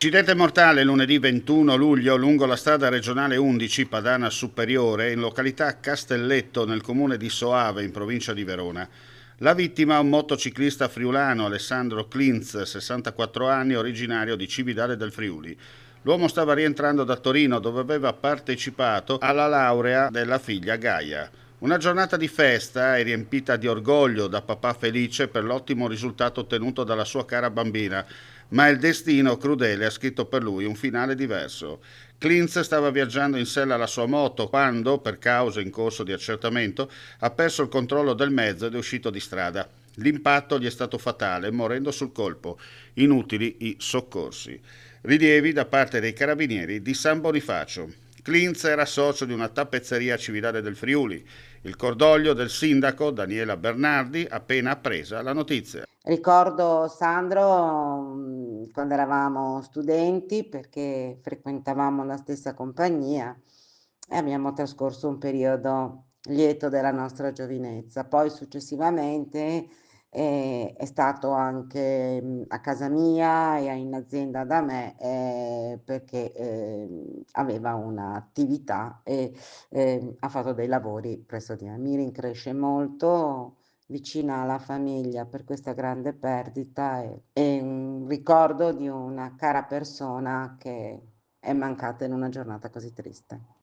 Incidente mortale lunedì 21 luglio lungo la strada regionale 11 Padana Superiore in località Castelletto nel comune di Soave in provincia di Verona. La vittima, un motociclista friulano Alessandro Klintz, 64 anni, originario di Cividale del Friuli. L'uomo stava rientrando da Torino dove aveva partecipato alla laurea della figlia Gaia. Una giornata di festa e riempita di orgoglio da papà felice per l'ottimo risultato ottenuto dalla sua cara bambina, ma il destino crudele ha scritto per lui un finale diverso. Klintz stava viaggiando in sella alla sua moto quando, per cause in corso di accertamento, ha perso il controllo del mezzo ed è uscito di strada. L'impatto gli è stato fatale, morendo sul colpo. Inutili i soccorsi. Rilievi da parte dei carabinieri di San Bonifacio. Klintz era socio di una tappezzeria a Cividale del Friuli. Il cordoglio del sindaco Daniela Bernardi appena appresa la notizia. Ricordo Sandro, quando eravamo studenti perché frequentavamo la stessa compagnia e abbiamo trascorso un periodo lieto della nostra giovinezza. Poi successivamente è stato anche a casa mia e in azienda da me perché aveva un'attività e ha fatto dei lavori presso di me. Mi rincresce molto vicina alla famiglia per questa grande perdita e un ricordo di una cara persona che è mancata in una giornata così triste.